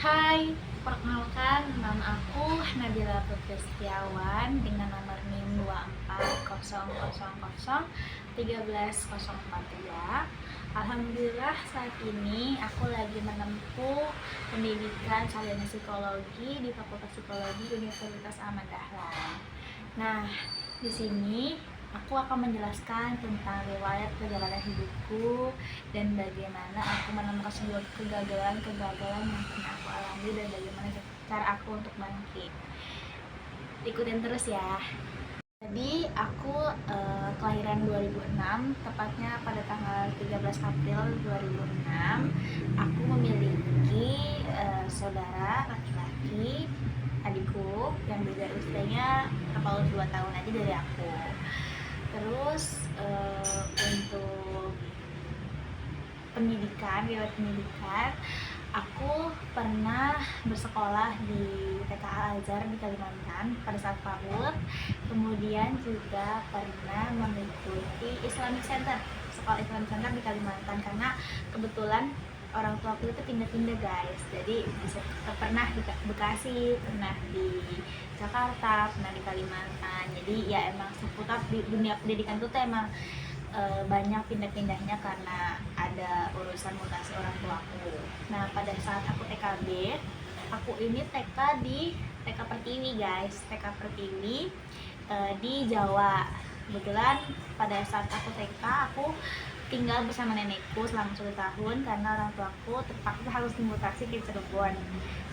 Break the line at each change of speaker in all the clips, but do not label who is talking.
Hai, perkenalkan nama aku Nabila Putri Setiawan dengan nomor NIM 24000134042. Alhamdulillah saat ini aku lagi menempuh pendidikan sarjana psikologi di Fakultas Psikologi Universitas Ahmad Dahlan. Nah, di sini aku akan menjelaskan tentang riwayat perjalanan hidupku dan bagaimana aku menemukan sebuah kegagalan yang pernah aku alami dan bagaimana cara aku untuk bangkit. Ikutin terus ya. Jadi aku kelahiran 2006, tepatnya pada tanggal 13 April 2006. Aku memiliki saudara laki-laki, adikku yang beda usianya terpaut 2 tahun aja dari aku. Terus untuk riwayat pendidikan, aku pernah bersekolah di TK Al Azhar di Kalimantan pada saat PAUD. Kemudian juga pernah mengikuti Islamic Center, sekolah Islamic Center di Kalimantan, karena kebetulan orang tua aku itu pindah-pindah guys. Jadi pernah di Bekasi, pernah di Jakarta, pernah di Kalimantan. Jadi ya emang seputar di dunia pendidikan itu emang banyak pindah-pindahnya karena ada urusan mutasi orang tuaku. Nah, pada saat aku TKB, aku ini TK di TK Pertiwi guys, TK Pertiwi di Jawa. Kebetulan pada saat aku TK, aku tinggal bersama nenekku selama 1 tahun karena orang tuaku terpaksa harus dimutasi ke Cirebon.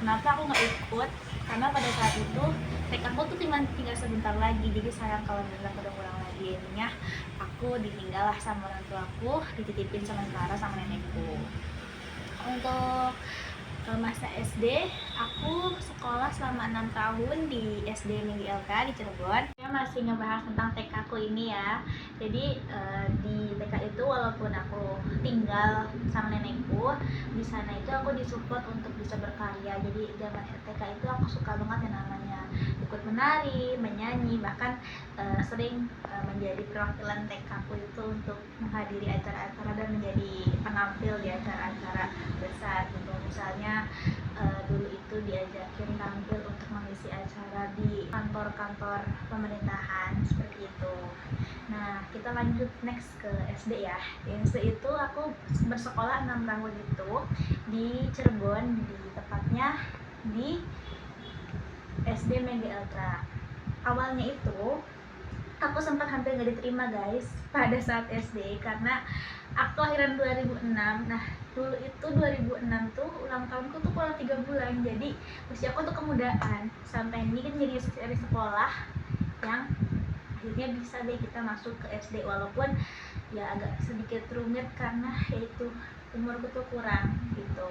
Kenapa aku nggak ikut? Karena pada saat itu TK aku tuh cuma tinggal sebentar lagi, jadi sayang kalau misalnya udah pulang lagi. Intinya aku ditinggal lah sama orang tuaku, dititipin sementara sama nenekku. Untuk masa SD, aku sekolah selama 6 tahun di SD Minggi LK di Cirebon. Saya masih ngebahas tentang TK aku ini ya. Jadi di TK itu walaupun aku tinggal sama nenekku, di sana itu aku disupport untuk bisa berkarya. Jadi zaman TK itu aku suka banget yang namanya ikut menari, menyanyi, bahkan sering menjadi perwakilan TK aku itu untuk menghadiri acara-acara dan menjadi penampil di acara-acara besar gitu. Misalnya dulu itu diajakin tampil untuk mengisi acara di kantor-kantor pemerintahan seperti itu. Nah, kita lanjut next ke SD ya. Di SD itu aku bersekolah 6 tahun itu di Cirebon, di tepatnya di SD Mega Ultra. Awalnya itu aku sempat hampir gak diterima guys pada saat SD karena aku lahiran 2006. Nah, dulu itu 2006 tuh ulang tahunku tuh kurang 3 bulan, jadi usiaku tuh kemudaan. Sampai ini kan jadi dari sekolah yang akhirnya bisa deh kita masuk ke SD, walaupun ya agak sedikit rumit karena yaitu umurku tuh kurang gitu.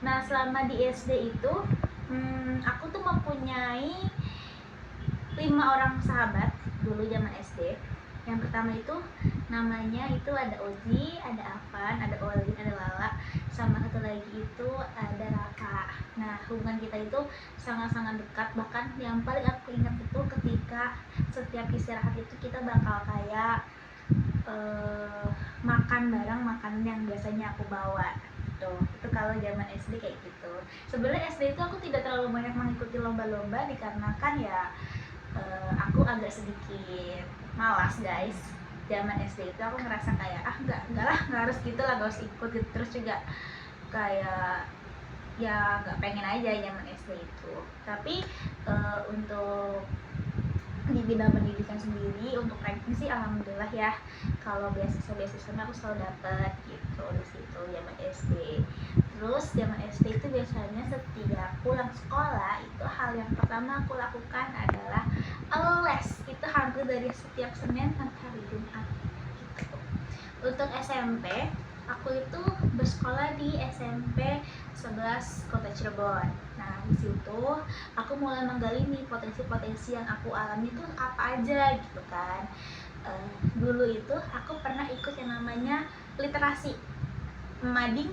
Nah, selama di SD itu aku tuh mempunyai 5 orang sahabat dulu zaman SD. Yang pertama itu namanya itu ada Ozi, ada Afan, ada Olin, ada Lala, sama satu lagi itu ada Raka. Nah, hubungan kita itu sangat-sangat dekat, bahkan yang paling aku ingat itu ketika setiap istirahat itu kita bakal kayak makan bareng makanan yang biasanya aku bawa gitu. Itu kalau zaman SD kayak gitu. Sebenarnya SD itu aku tidak terlalu banyak mengikuti lomba-lomba dikarenakan ya aku agak sedikit malas guys. Zaman SD itu aku ngerasa kayak enggak lah, nggak harus gitu lah, gak usah ikut gitu. Terus juga kayak ya nggak pengen aja zaman SD itu. Tapi untuk di bidang pendidikan sendiri, untuk ranking sih alhamdulillah ya, kalau beasiswa aku selalu dapet gitu di situ zaman SD. Terus zaman SD itu biasanya setiap pulang sekolah itu hal yang pertama aku lakukan adalah les. Itu hampir dari setiap Senin sampai hari Jumat gitu. Untuk SMP, aku itu bersekolah di SMP 11 Kota Cirebon. Nah, di situ aku mulai menggali nih potensi-potensi yang aku alami itu apa aja gitu kan. Dulu itu aku pernah ikut yang namanya literasi mading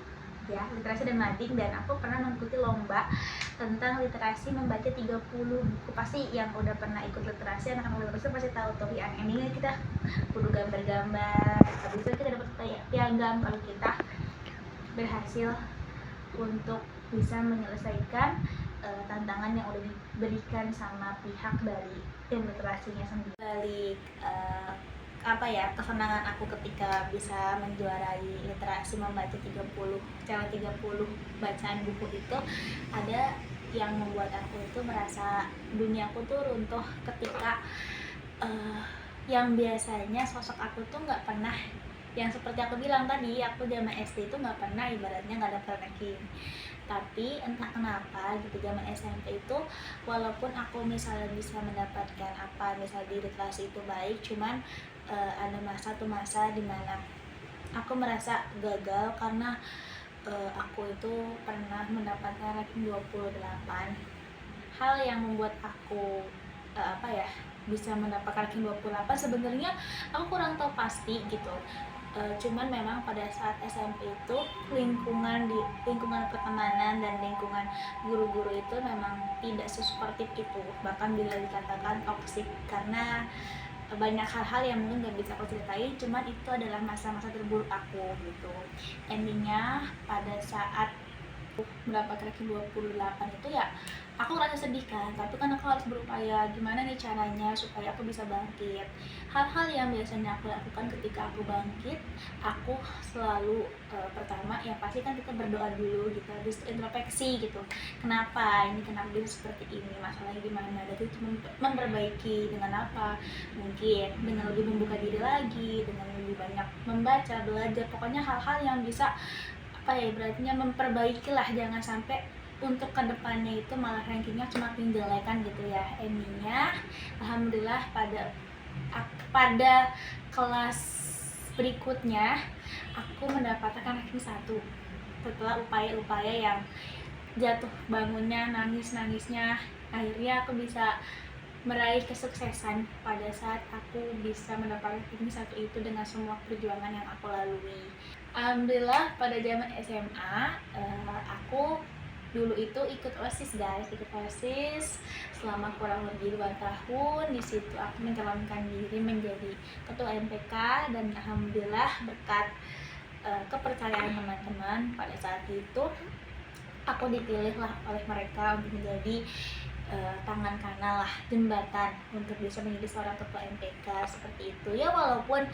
ya, literasi dan mading, dan aku pernah mengikuti lomba tentang literasi membaca 30 buku. Pasti yang udah pernah ikut literasi, anak-anak literasi pasti tahu tuh yang endingnya kita kudu gambar-gambar, habis itu kita dapat piagam kalau kita berhasil untuk bisa menyelesaikan tantangan yang udah diberikan sama pihak dari tim literasinya sendiri. Balik kesenangan aku ketika bisa menjuarai literasi membaca 30 bacaan buku itu, ada yang membuat aku itu merasa duniaku tuh runtuh ketika yang biasanya sosok aku tuh nggak pernah, yang seperti aku bilang tadi, aku zaman SD itu nggak pernah, ibaratnya nggak ada ranking. Tapi entah kenapa gitu zaman SMP itu, walaupun aku misalnya bisa mendapatkan misalnya di literasi itu baik, cuman ada satu masa dimana aku merasa gagal karena aku itu pernah mendapatkan ranking 28. Hal yang membuat aku bisa mendapatkan ranking 28 sebenarnya aku kurang tahu pasti gitu. Cuman memang pada saat SMP itu lingkungan pertemanan dan lingkungan guru-guru itu memang tidak sesuportif itu, bahkan bila dikatakan toksik, karena banyak hal-hal yang mungkin gak bisa aku ceritain, cuman itu adalah masa-masa terburuk aku gitu. Endingnya pada saat mendapatkan ranking 28 itu ya aku ngerasa sedih kan, tapi kan aku harus berupaya gimana nih caranya supaya aku bisa bangkit. Hal-hal yang biasanya aku lakukan ketika aku bangkit, aku selalu pertama ya pasti kan kita berdoa dulu gitu, habis introspeksi gitu, kenapa bisa seperti ini, masalahnya gimana, dan itu memperbaiki dengan apa, mungkin dengan lebih membuka diri lagi, dengan lebih banyak membaca, belajar, pokoknya hal-hal yang bisa ibaratnya memperbaiki lah, jangan sampai untuk kedepannya itu malah rankingnya semakin jelek kan gitu ya. Endingnya alhamdulillah pada kelas berikutnya aku mendapatkan ranking 1 setelah upaya-upaya yang jatuh bangunnya, nangisnya, akhirnya aku bisa meraih kesuksesan pada saat aku bisa mendapatkan ranking 1 itu dengan semua perjuangan yang aku lalui. Alhamdulillah pada zaman SMA aku dulu itu ikut OSIS selama kurang lebih 2 tahun. Di situ aku mencalonkan diri menjadi ketua MPK, dan alhamdulillah berkat kepercayaan teman-teman pada saat itu aku dipilih lah oleh mereka untuk menjadi tangan kanan lah, jembatan untuk bisa menjadi seorang ketua MPK seperti itu ya. Walaupun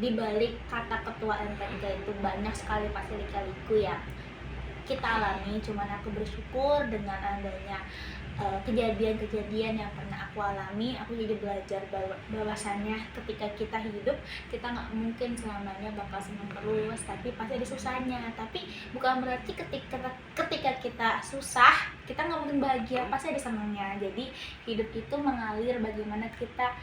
dibalik kata ketua MPK itu banyak sekali pasti lika-liku ya kita alami, cuman aku bersyukur dengan adanya kejadian-kejadian yang pernah aku alami, aku jadi belajar bahwasannya ketika kita hidup, kita nggak mungkin selamanya bakal senang terus, tapi pasti ada susahnya. Tapi bukan berarti ketika kita susah kita nggak mungkin bahagia, pasti ada senangnya. Jadi hidup itu mengalir bagaimana kita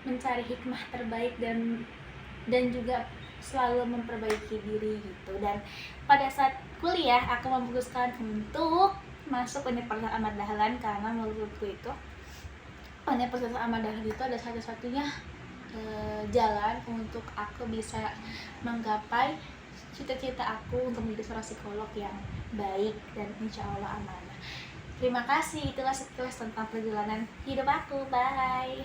mencari hikmah terbaik dan juga selalu memperbaiki diri gitu. Dan pada saat kuliah aku memutuskan untuk masuk Universitas Ahmad Dahlan karena menurutku itu Universitas Ahmad Dahlan itu ada satu-satunya jalan untuk aku bisa menggapai cita-cita aku untuk menjadi seorang psikolog yang baik dan insya Allah amanah. Terima kasih, itulah sekilas tentang perjalanan hidup aku. Bye.